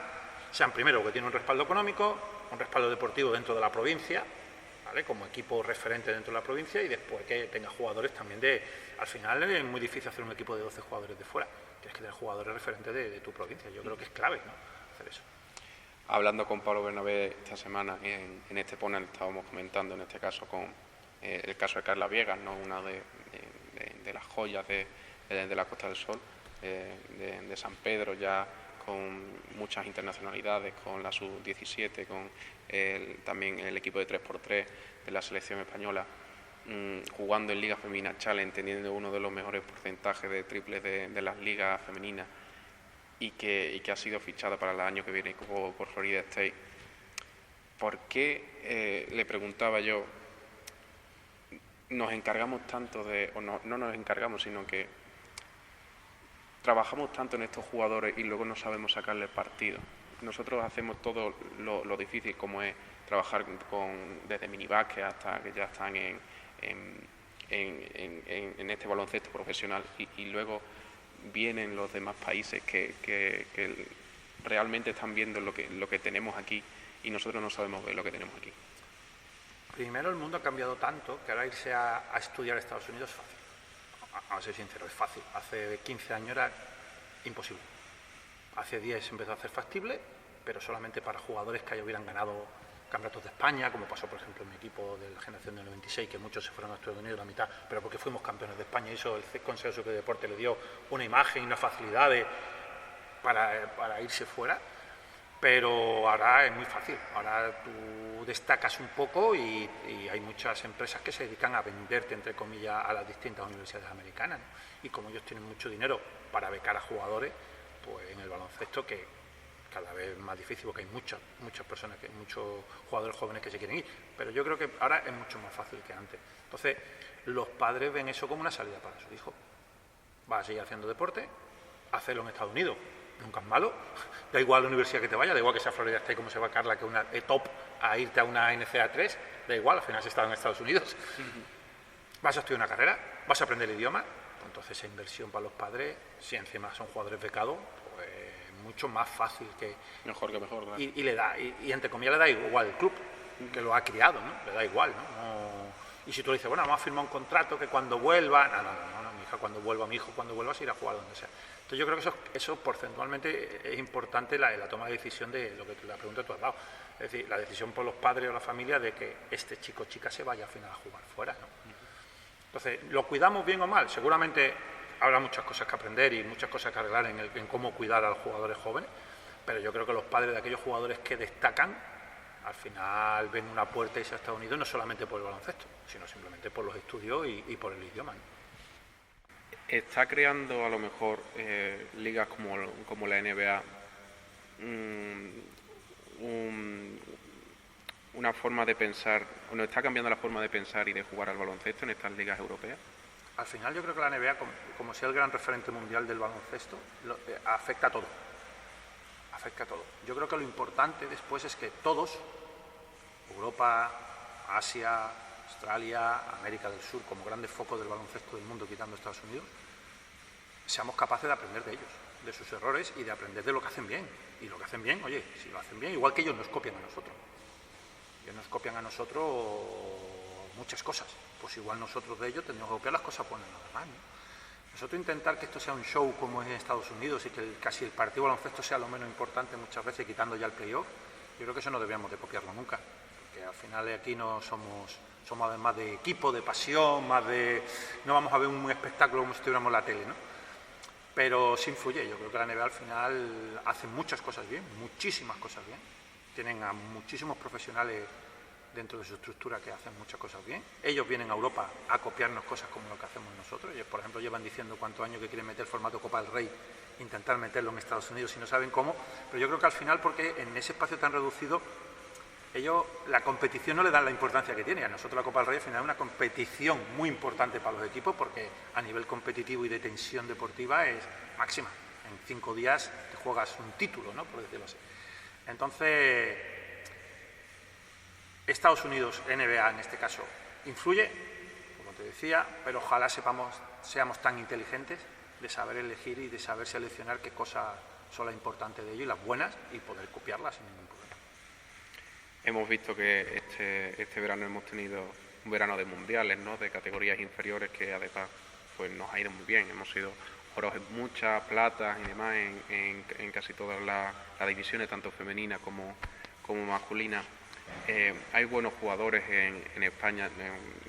sean primero que tienen un respaldo económico, un respaldo deportivo dentro de la provincia, ¿vale?, como equipo referente dentro de la provincia, y después que tenga jugadores también al final es muy difícil hacer un equipo de 12 jugadores de fuera, tienes que tener jugadores referentes de tu provincia. Yo creo que es clave, ¿no?, hacer eso. Hablando con Pablo Bernabé esta semana en este panel, estábamos comentando en este caso con el caso de Carla Viegas, ¿no?, una de las joyas de la Costa del Sol, de San Pedro, ya con muchas internacionalidades, con la sub-17, con también el equipo de 3x3 de la selección española, jugando en Liga Femenina Challenge, teniendo uno de los mejores porcentajes de triples de las ligas femeninas, y que ha sido fichada para el año que viene por Florida State. ¿Por qué, le preguntaba yo, nos encargamos tanto o no nos encargamos, sino que trabajamos tanto en estos jugadores y luego no sabemos sacarle partido? Nosotros hacemos todo lo difícil, como es trabajar desde minibásquet hasta que ya están en este baloncesto profesional, y luego vienen los demás países que realmente están viendo lo que tenemos aquí, y nosotros no sabemos ver lo que tenemos aquí. Primero, el mundo ha cambiado tanto que ahora irse a estudiar a Estados Unidos es fácil. Vamos a ser sinceros, es fácil. Hace 15 años era imposible. Hace 10 empezó a ser factible, pero solamente para jugadores que hubieran ganado campeonatos de España, como pasó por ejemplo en mi equipo de la generación del 96, que muchos se fueron a Estados Unidos, la mitad, pero porque fuimos campeones de España, y eso el Consejo Superior de Deporte le dio una imagen y una facilidad para irse fuera. Pero ahora es muy fácil, ahora tú destacas un poco y hay muchas empresas que se dedican a venderte, entre comillas, a las distintas universidades americanas, ¿no? Y como ellos tienen mucho dinero para becar a jugadores, pues en el baloncesto, que cada vez es más difícil porque hay muchas personas, muchos jugadores jóvenes que se quieren ir, pero yo creo que ahora es mucho más fácil que antes. Entonces los padres ven eso como una salida para su hijo. Va a seguir haciendo deporte, hacerlo en Estados Unidos nunca es malo, da igual la universidad que te vaya, da igual que sea Florida State, como se va Carla, que una top, a irte a una NCAA 3, da igual, al final has estado en Estados Unidos. Vas a estudiar una carrera, vas a aprender el idioma, Pues entonces esa inversión para los padres, si encima son jugadores becados, pues mucho más fácil que... Mejor que mejor, claro. Y le da, y entre comillas le da igual el club, que lo ha criado, ¿no? Le da igual, y si tú le dices, bueno, vamos a firmar un contrato que cuando vuelva... No, mi hija cuando vuelva, mi hijo cuando vuelva se irá a jugar donde sea. Entonces yo creo que eso porcentualmente es importante la toma de decisión de lo que la pregunta que tú has dado. Es decir, la decisión por los padres o la familia de que este chico o chica se vaya al final a jugar fuera, ¿no? Entonces, ¿lo cuidamos bien o mal? Seguramente habrá muchas cosas que aprender y muchas cosas que arreglar en cómo cuidar a los jugadores jóvenes, pero yo creo que los padres de aquellos jugadores que destacan, al final ven una puerta y irse a Estados Unidos no solamente por el baloncesto, sino simplemente por los estudios y por el idioma, ¿no? ¿Está creando a lo mejor ligas como la NBA una forma de pensar, o no está cambiando la forma de pensar y de jugar al baloncesto en estas ligas europeas? Al final yo creo que la NBA, como sea el gran referente mundial del baloncesto, afecta a todo. Afecta a todo. Yo creo que lo importante después es que todos, Europa, Asia, Australia, América del Sur, como grandes focos del baloncesto del mundo, quitando Estados Unidos, seamos capaces de aprender de ellos, de sus errores y de aprender de lo que hacen bien. Y lo que hacen bien, oye, si lo hacen bien, igual que ellos nos copian a nosotros. Ellos nos copian a nosotros muchas cosas, pues igual nosotros de ellos tenemos que copiar las cosas buenas nada más, ¿no? Nosotros intentar que esto sea un show como es en Estados Unidos y que casi el partido baloncesto sea lo menos importante muchas veces, quitando ya el playoff, yo creo que eso no deberíamos de copiarlo nunca, porque al final aquí no somos además de equipo, de pasión, más de... no vamos a ver un espectáculo como si estuviéramos en la tele, ¿no? Pero sí influye, yo creo que la NBA al final hace muchas cosas bien, muchísimas cosas bien, tienen a muchísimos profesionales dentro de su estructura que hacen muchas cosas bien. Ellos vienen a Europa a copiarnos cosas como lo que hacemos nosotros. Ellos, por ejemplo, llevan diciendo cuántos años que quieren meter el formato Copa del Rey, intentar meterlo en Estados Unidos y no saben cómo. Pero yo creo que al final, porque en ese espacio tan reducido, ellos la competición no le dan la importancia que tiene. A nosotros la Copa del Rey al final es una competición muy importante para los equipos porque a nivel competitivo y de tensión deportiva es máxima. En 5 días te juegas un título, ¿no? Por decirlo así. Entonces, Estados Unidos, NBA en este caso, influye, como te decía, pero ojalá seamos tan inteligentes de saber elegir y de saber seleccionar qué cosas son las importantes de ello y las buenas y poder copiarlas sin ningún problema. Hemos visto que este verano hemos tenido un verano de mundiales, ¿no? De categorías inferiores que además pues nos ha ido muy bien. Hemos sido oros en muchas, platas y demás en casi todas las divisiones, tanto femeninas como masculinas. Hay buenos jugadores en España,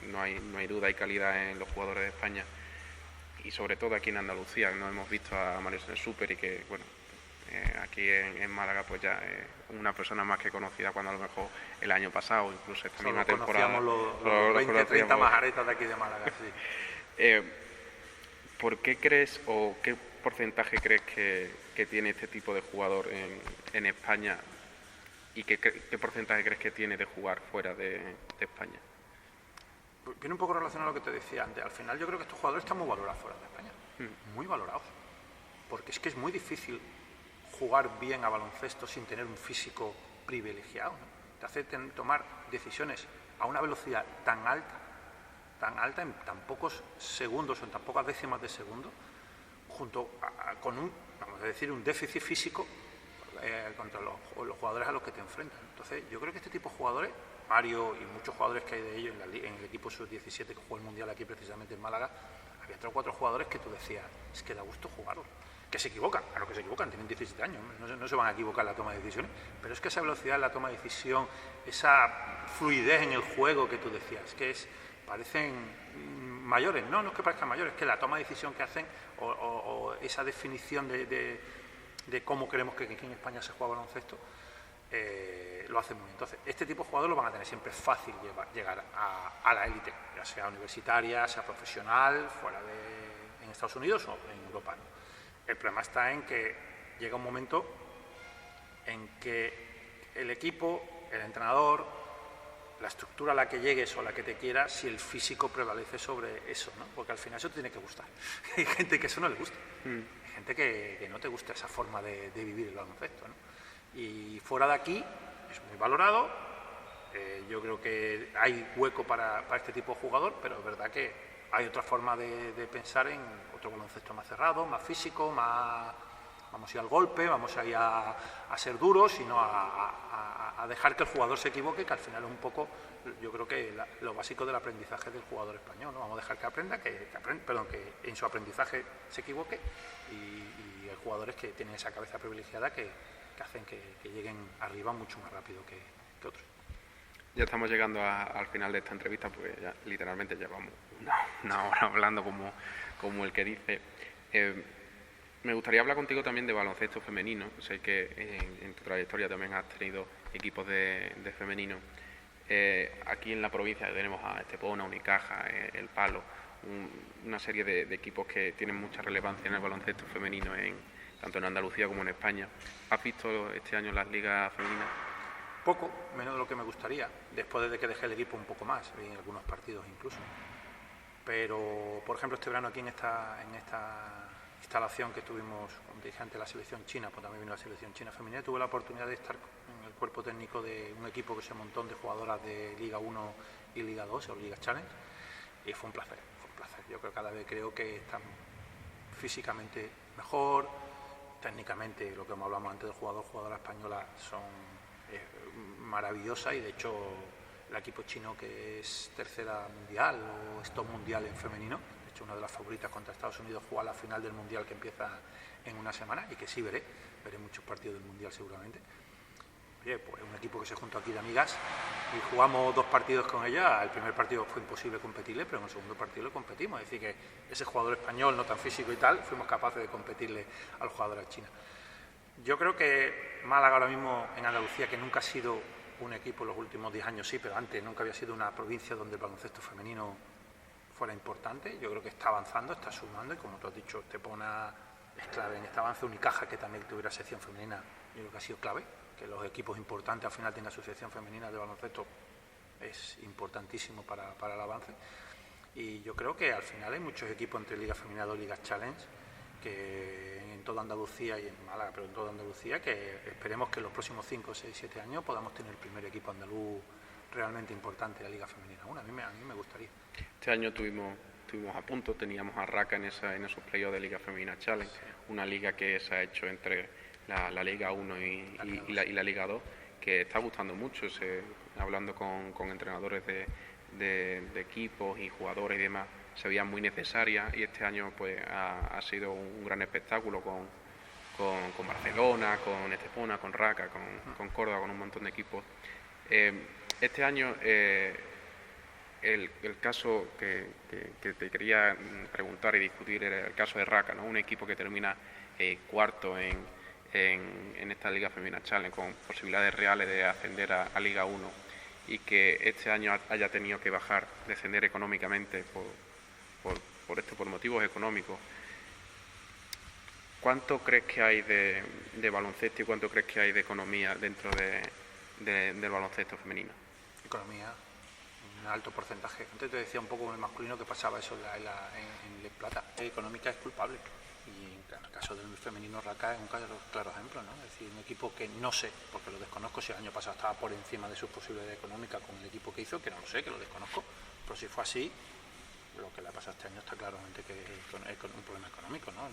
no hay duda, hay calidad en los jugadores de España y sobre todo aquí en Andalucía. No hemos visto a Mario Super y que, bueno, aquí en Málaga pues ya una persona más que conocida cuando a lo mejor el año pasado, incluso esta misma temporada. Los 20, 30 majaretas de aquí de Málaga, sí. ¿Por qué crees o qué porcentaje crees que tiene este tipo de jugador en España y qué porcentaje crees que tiene de jugar fuera de España? Viene un poco relacionado a lo que te decía antes. Al final yo creo que estos jugadores están muy valorados fuera de España, muy valorados, porque es que es muy difícil jugar bien a baloncesto sin tener un físico privilegiado, ¿no? Te hace tomar decisiones a una velocidad tan alta en tan pocos segundos o en tan pocas décimas de segundo, junto con vamos a decir, un déficit físico contra los jugadores a los que te enfrentan. Entonces, yo creo que este tipo de jugadores, Mario y muchos jugadores que hay de ellos en el equipo sub-17 que jugó el Mundial aquí precisamente en Málaga, había 3 o 4 jugadores que tú decías, es que da gusto jugarlos. Que se equivocan, claro que se equivocan, tienen 17 años, no se van a equivocar en la toma de decisiones, pero es que esa velocidad en la toma de decisión, esa fluidez en el juego que tú decías, que parecen mayores, no es que parezcan mayores, es que la toma de decisión que hacen o esa definición de cómo queremos que aquí en España se juega baloncesto, lo hacen muy bien. Entonces, este tipo de jugadores lo van a tener siempre fácil llegar a la élite, ya sea universitaria, sea profesional, en Estados Unidos o en Europa, ¿no? El problema está en que llega un momento en que el equipo, el entrenador, la estructura a la que llegues o a la que te quieras, si el físico prevalece sobre eso, ¿no? Porque al final eso te tiene que gustar. Hay gente que eso no le gusta. Hay gente que no te gusta esa forma de vivir el baloncesto, ¿no? Y fuera de aquí es muy valorado. Yo creo que hay hueco para este tipo de jugador, pero es verdad que hay otra forma de pensar en otro baloncesto más cerrado, más físico, más vamos a ir al golpe, vamos a ir a ser duros, sino a dejar que el jugador se equivoque, que al final es un poco, yo creo que lo básico del aprendizaje del jugador español, ¿no? Vamos a dejar que aprenda, que en su aprendizaje se equivoque y hay jugadores que tienen esa cabeza privilegiada que hacen que lleguen arriba mucho más rápido que otros. Ya estamos llegando al final de esta entrevista, pues ya literalmente llevamos una hora hablando como el que dice. Me gustaría hablar contigo también de baloncesto femenino. Sé que en tu trayectoria también has tenido equipos de femenino. Aquí en la provincia tenemos a Estepona, Unicaja, El Palo, una serie de equipos que tienen mucha relevancia en el baloncesto femenino, tanto en Andalucía como en España. ¿Has visto este año las ligas femeninas? Poco, menos de lo que me gustaría. Después de que dejé el equipo un poco más, en algunos partidos incluso. Pero, por ejemplo, este verano aquí en esta instalación que tuvimos, como te dije antes, la selección china, pues también vino la selección china femenina, tuve la oportunidad de estar en el cuerpo técnico de un equipo que se montó de jugadoras de Liga 1 y Liga 2, o Liga Challenge, y fue un placer. Yo cada vez creo que están físicamente mejor, técnicamente, lo que hablamos antes del jugadora española, son maravillosas, y de hecho el equipo chino, que es tercera mundial o es top mundial en femenino, de hecho una de las favoritas contra Estados Unidos, juega la final del mundial que empieza en una semana y que sí veré muchos partidos del mundial seguramente. Oye, pues un equipo que se juntó aquí de amigas y jugamos 2 partidos con ella. El primer partido fue imposible competirle, pero en el segundo partido le competimos. Es decir, que ese jugador español, no tan físico y tal, fuimos capaces de competirle a los jugadores chinos. Yo creo que Málaga ahora mismo en Andalucía, que nunca ha sido un equipo en los últimos 10 años, sí, pero antes nunca había sido una provincia donde el baloncesto femenino fuera importante. Yo creo que está avanzando, está sumando, y como tú has dicho, Estepona es clave en este avance. Unicaja, que también tuviera sección femenina, yo creo que ha sido clave, que los equipos importantes al final tienen asociación femenina de baloncesto, es importantísimo para el avance. Y yo creo que al final hay muchos equipos entre Liga Femenina 2 y Ligas Challenge, que en toda Andalucía y en Málaga, pero en toda Andalucía, que esperemos que en los próximos 5, 6, 7 años podamos tener el primer equipo andaluz realmente importante de la Liga Femenina 1. A mí me gustaría. Este año tuvimos a punto, teníamos a Raca en esos playoffs de Liga Femenina Challenge, sí. Una liga que se ha hecho entre la Liga 1 y la Liga 2, que está gustando mucho, hablando con entrenadores de equipos y jugadores y demás, se veía muy necesaria, y este año pues ha sido un gran espectáculo con Barcelona, con Estepona, con Raca, con Córdoba, con un montón de equipos. Este año el caso que te quería preguntar y discutir era el caso de Raca, ¿no? Un equipo que termina cuarto en esta Liga Femenina Challenge, con posibilidades reales de ascender a Liga 1, y que este año haya tenido que descender económicamente por motivos económicos. ¿Cuánto crees que hay de baloncesto y cuánto crees que hay de economía dentro del baloncesto femenino? Economía, un alto porcentaje. Antes te decía un poco con el masculino que pasaba eso en Les Plata. Económica es culpable. Y en el caso del femenino, Raca es un claro ejemplo, ¿no? Es decir, un equipo que no sé, porque lo desconozco, si el año pasado estaba por encima de sus posibilidades económicas con el equipo que hizo, que no lo sé, que lo desconozco, pero si fue así, lo que le ha pasado este año está claramente que es un problema económico, ¿no?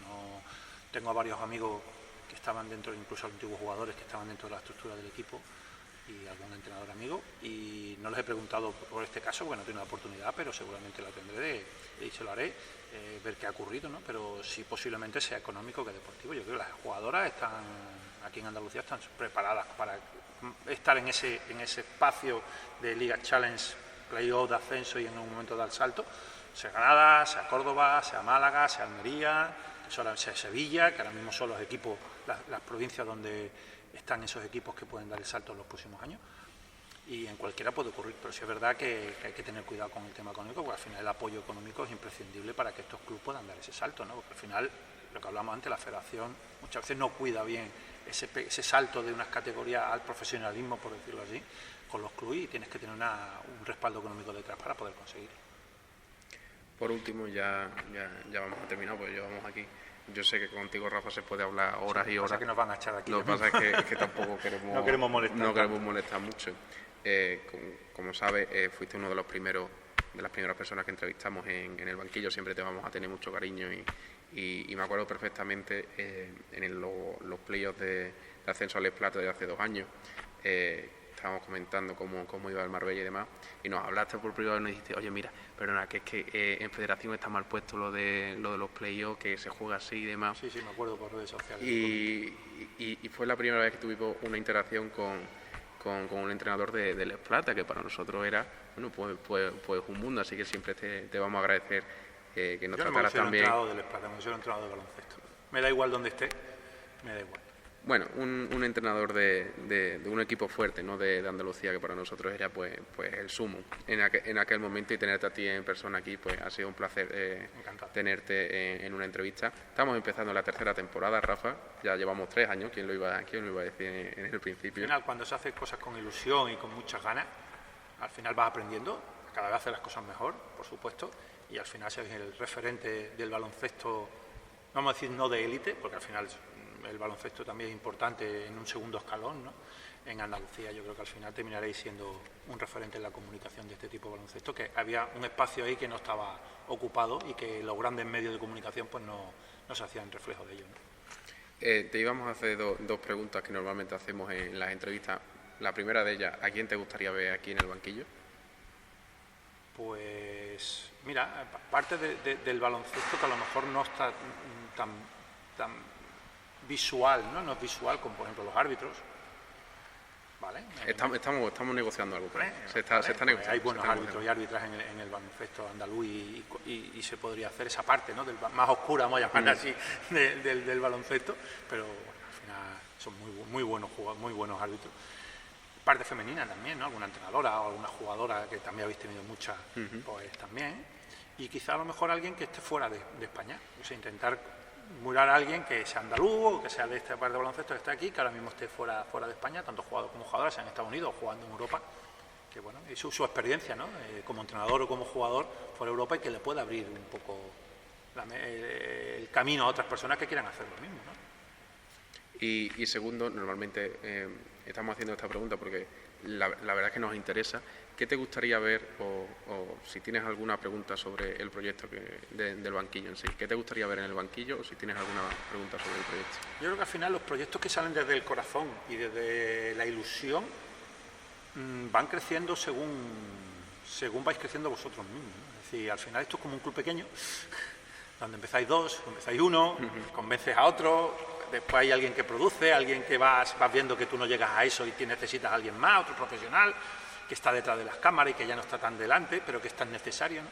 Tengo a varios amigos que estaban dentro, incluso antiguos jugadores que estaban dentro de la estructura del equipo, y algún entrenador amigo, y no les he preguntado por este caso porque no he tenido la oportunidad, pero seguramente la tendré y se lo haré, ver qué ha ocurrido, ¿no? Pero sí, posiblemente sea económico que deportivo. Yo creo que las jugadoras están aquí en Andalucía, están preparadas para estar en ese espacio de Liga Challenge, playoff de ascenso y en un momento dar salto, sea Granada, sea Córdoba, sea Málaga, sea Almería, sea Sevilla, que ahora mismo son los equipos, las provincias donde están esos equipos que pueden dar el salto en los próximos años, y en cualquiera puede ocurrir, pero sí es verdad que hay que tener cuidado con el tema económico, porque al final el apoyo económico es imprescindible para que estos clubes puedan dar ese salto, ¿no? Porque al final, lo que hablamos antes, la federación muchas veces no cuida bien ese salto de unas categorías al profesionalismo, por decirlo así, con los clubes, y tienes que tener un respaldo económico detrás para poder conseguirlo. Por último, ya vamos a terminar, porque llevamos aquí. Yo sé que contigo, Rafa, se puede hablar horas y horas. Lo que nos van a echar aquí. Lo que pasa es que tampoco no queremos molestar molestar mucho. Como sabes, fuiste uno de los primeros de las primeras personas que entrevistamos en el banquillo, siempre te vamos a tener mucho cariño y me acuerdo perfectamente en los playoffs de ascenso al Les Plata de hace 2 años. Estábamos comentando cómo iba el Marbella y demás, y nos hablaste por privado y nos dijiste, oye, mira, perdona, que es que en Federación está mal puesto lo de los playoffs, que se juega así y demás. Sí, me acuerdo por redes sociales. Y fue la primera vez que tuvimos una interacción con un entrenador de Les Plata, que para nosotros era, bueno, pues un mundo, así que siempre te vamos a agradecer que nos trataras tan bien. Yo no me considero entrenador de Les Plata, me considero entrenador de baloncesto. Me da igual donde esté, me da igual. Bueno, un entrenador de un equipo fuerte, ¿no? de Andalucía, que para nosotros era pues el sumo en aquel momento, y tenerte a ti en persona aquí pues ha sido un placer tenerte en una entrevista. Estamos empezando la 3ª temporada, Rafa, ya llevamos 3 años, ¿quién lo iba a decir en el principio? Al final, cuando se hace cosas con ilusión y con muchas ganas, al final vas aprendiendo, cada vez hacer las cosas mejor, por supuesto, y al final seas el referente del baloncesto, vamos a decir no de élite, porque al final el baloncesto también es importante en un segundo escalón, ¿no? En Andalucía yo creo que al final terminaréis siendo un referente en la comunicación de este tipo de baloncesto, que había un espacio ahí que no estaba ocupado y que los grandes medios de comunicación pues no se hacían reflejo de ello, ¿no? Te íbamos a hacer dos preguntas que normalmente hacemos en las entrevistas. La primera de ellas, ¿a quién te gustaría ver aquí en el banquillo? Pues mira, parte del baloncesto que a lo mejor no está tan visual, ¿no? Es visual como por ejemplo los árbitros, ¿vale? Estamos negociando algo, se está negociando. Hay buenos árbitros y árbitras en el baloncesto andaluz y se podría hacer esa parte, ¿no? Más oscura, vamos a llamarla así, del baloncesto, pero bueno, al final son muy buenos jugadores, muy buenos árbitros. Parte femenina también, ¿no? Alguna entrenadora o alguna jugadora que también habéis tenido muchas, pues también. Y quizá a lo mejor alguien que esté fuera de España, o sea, intentar mirar a alguien que sea andaluz o que sea de esta parte de baloncesto que está aquí, que ahora mismo esté fuera de España, tanto jugador como jugadora, sea en Estados Unidos o jugando en Europa, que bueno, y su experiencia, ¿no? Como entrenador o como jugador fuera de Europa, y que le pueda abrir un poco el camino a otras personas que quieran hacer lo mismo, ¿no? Y segundo, normalmente estamos haciendo esta pregunta porque la verdad es que nos interesa. ¿Qué te gustaría ver o si tienes alguna pregunta sobre el proyecto del banquillo en sí? ¿Qué te gustaría ver en el banquillo o si tienes alguna pregunta sobre el proyecto? Yo creo que al final los proyectos que salen desde el corazón y desde la ilusión van creciendo según vais creciendo vosotros mismos, ¿no? Es decir, al final esto es como un club pequeño, donde empezáis 2, empezáis 1, convences a otro. Después hay alguien que produce, alguien que vas viendo que tú no llegas a eso y necesitas a alguien más, otro profesional que está detrás de las cámaras y que ya no está tan delante, pero que es tan necesario, ¿no?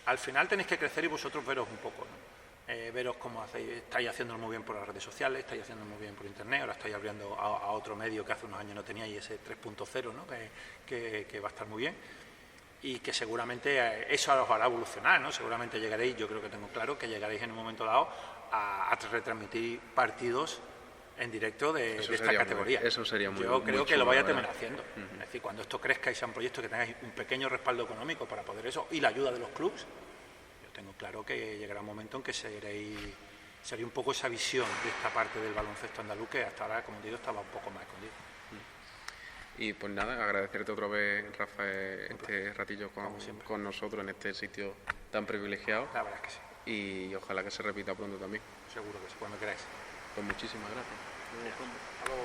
Al final tenéis que crecer y vosotros veros un poco, ¿no? Veros cómo hacéis, estáis haciéndolo muy bien por las redes sociales, estáis haciéndolo muy bien por internet, ahora estáis abriendo a otro medio que hace unos años no teníais, ese 3.0, ¿no? que va a estar muy bien, y que seguramente eso os hará evolucionar, ¿no? Seguramente llegaréis, yo creo que tengo claro que llegaréis en un momento dado a retransmitir partidos en directo de esta categoría. Eso sería muy Yo creo que lo vais a terminar haciendo. Uh-huh. Es decir, cuando esto crezca y sea un proyecto que tengáis un pequeño respaldo económico para poder eso y la ayuda de los clubes, yo tengo claro que llegará un momento en que sería un poco esa visión de esta parte del baloncesto andaluz que hasta ahora, como digo, estaba un poco más escondida. Y pues nada, agradecerte otra vez, Rafael, este ratillo con nosotros en este sitio tan privilegiado. La verdad es que sí. Y ojalá que se repita pronto también. Seguro que sí, cuando queráis. Pues muchísimas gracias. Hasta luego.